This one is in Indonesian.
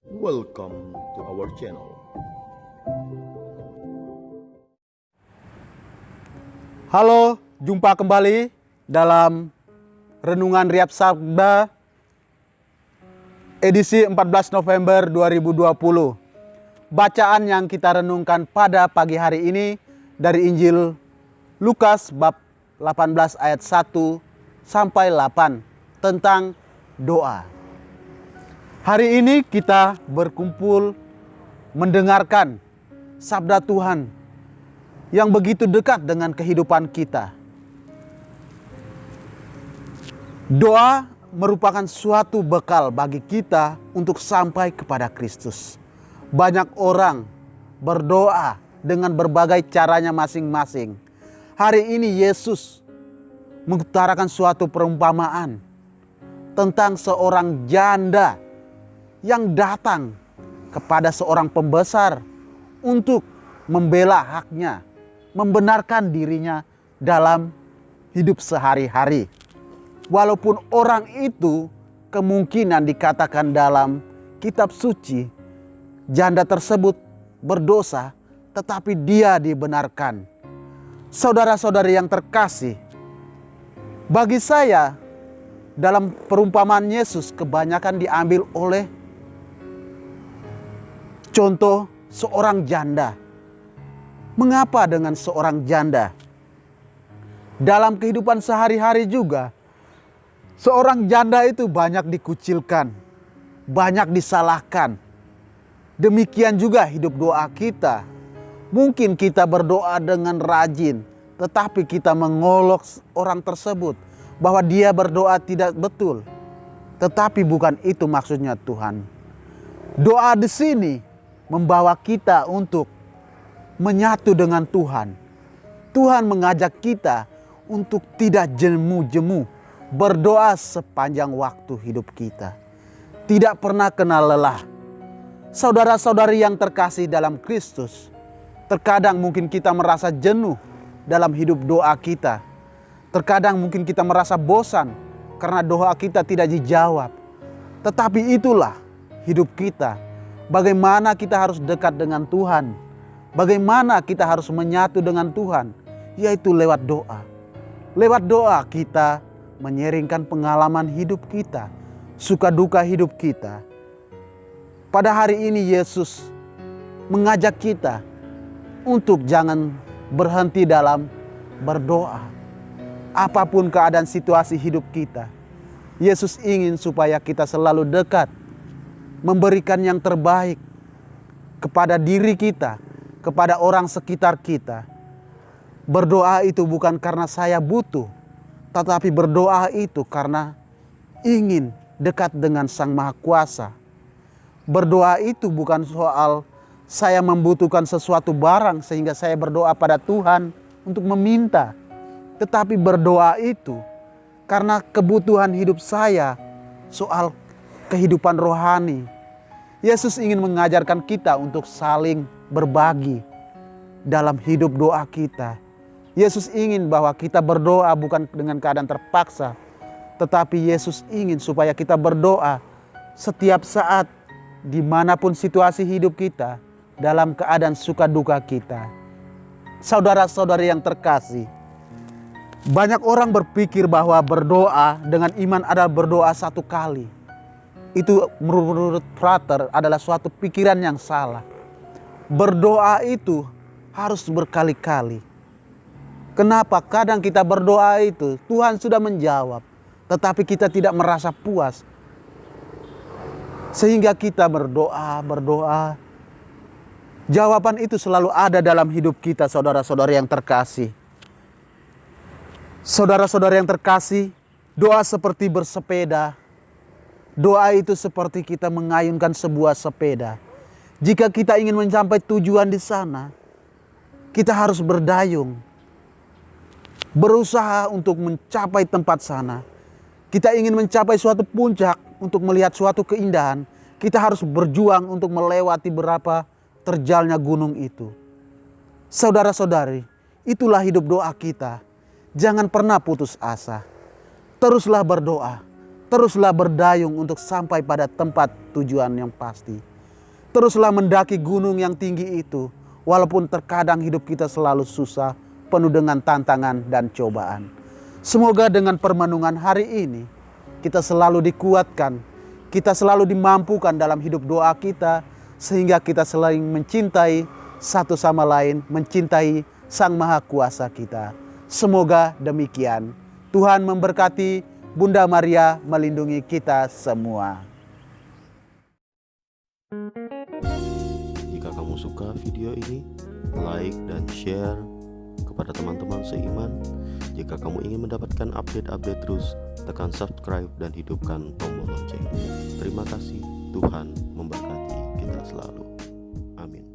Welcome to our channel. Halo, jumpa kembali dalam Renungan Riap Sabda edisi 14 November 2020. Bacaan yang kita renungkan pada pagi hari ini dari Injil Lukas bab 18 ayat 1 sampai 8 tentang doa. Hari ini kita berkumpul mendengarkan sabda Tuhan yang begitu dekat dengan kehidupan kita. Doa merupakan suatu bekal bagi kita untuk sampai kepada Kristus. Banyak orang berdoa dengan berbagai caranya masing-masing. Hari ini Yesus mengutarakan suatu perumpamaan tentang seorang janda yang datang kepada seorang pembesar untuk membela haknya, membenarkan dirinya dalam hidup sehari-hari. Walaupun orang itu kemungkinan dikatakan dalam kitab suci, janda tersebut berdosa, tetapi dia dibenarkan. Saudara-saudari yang terkasih, bagi saya dalam perumpamaan Yesus kebanyakan diambil oleh contoh seorang janda. Mengapa dengan seorang janda? Dalam kehidupan sehari-hari juga, seorang janda itu banyak dikucilkan, banyak disalahkan. Demikian juga hidup doa kita. Mungkin kita berdoa dengan rajin, tetapi kita mengolok orang tersebut bahwa dia berdoa tidak betul. Tetapi bukan itu maksudnya Tuhan. Doa di sini membawa kita untuk menyatu dengan Tuhan. Tuhan mengajak kita untuk tidak jemu-jemu, berdoa sepanjang waktu hidup kita. Tidak pernah kenal lelah. Saudara-saudari yang terkasih dalam Kristus, terkadang mungkin kita merasa jenuh dalam hidup doa kita. Terkadang mungkin kita merasa bosan karena doa kita tidak dijawab. Tetapi itulah hidup kita. Bagaimana kita harus dekat dengan Tuhan. Bagaimana kita harus menyatu dengan Tuhan. Yaitu lewat doa. Lewat doa kita menyeringkan pengalaman hidup kita. Suka duka hidup kita. Pada hari ini Yesus mengajak kita untuk jangan berhenti dalam berdoa. Apapun keadaan situasi hidup kita, Yesus ingin supaya kita selalu dekat, memberikan yang terbaik kepada diri kita, kepada orang sekitar kita. Berdoa itu bukan karena saya butuh, tetapi berdoa itu karena ingin dekat dengan Sang Maha Kuasa. Berdoa itu bukan soal saya membutuhkan sesuatu barang sehingga saya berdoa pada Tuhan untuk meminta. Tetapi berdoa itu karena kebutuhan hidup saya soal kehidupan rohani. Yesus ingin mengajarkan kita untuk saling berbagi dalam hidup doa kita. Yesus ingin bahwa kita berdoa bukan dengan keadaan terpaksa. Tetapi Yesus ingin supaya kita berdoa setiap saat dimanapun situasi hidup kita. Dalam keadaan suka duka kita. Saudara-saudari yang terkasih, banyak orang berpikir bahwa berdoa dengan iman adalah berdoa satu kali. Itu menurut Frater adalah suatu pikiran yang salah. Berdoa itu harus berkali-kali. Kenapa? Kadang kita berdoa itu Tuhan sudah menjawab, tetapi kita tidak merasa puas. Sehingga kita berdoa. Jawaban itu selalu ada dalam hidup kita, saudara-saudari yang terkasih. Saudara-saudari yang terkasih, doa seperti bersepeda. Doa itu seperti kita mengayunkan sebuah sepeda. Jika kita ingin mencapai tujuan di sana, kita harus berdayung. Berusaha untuk mencapai tempat sana. Kita ingin mencapai suatu puncak untuk melihat suatu keindahan. Kita harus berjuang untuk melewati berapa terjalnya gunung itu. Saudara-saudari, itulah hidup doa kita. Jangan pernah putus asa. Teruslah berdoa. Teruslah berdayung untuk sampai pada tempat tujuan yang pasti. Teruslah mendaki gunung yang tinggi itu, walaupun terkadang hidup kita selalu susah, penuh dengan tantangan dan cobaan. Semoga dengan permenungan hari ini, kita selalu dikuatkan, kita selalu dimampukan dalam hidup doa kita, sehingga kita saling mencintai satu sama lain, mencintai Sang Maha Kuasa kita. Semoga demikian. Tuhan memberkati, Bunda Maria melindungi kita semua. Jika kamu suka video ini, like dan share kepada teman-teman seiman. Jika kamu ingin mendapatkan update-update terus, tekan subscribe dan hidupkan tombol lonceng. Terima kasih, Tuhan memberkati kita selalu. Amin.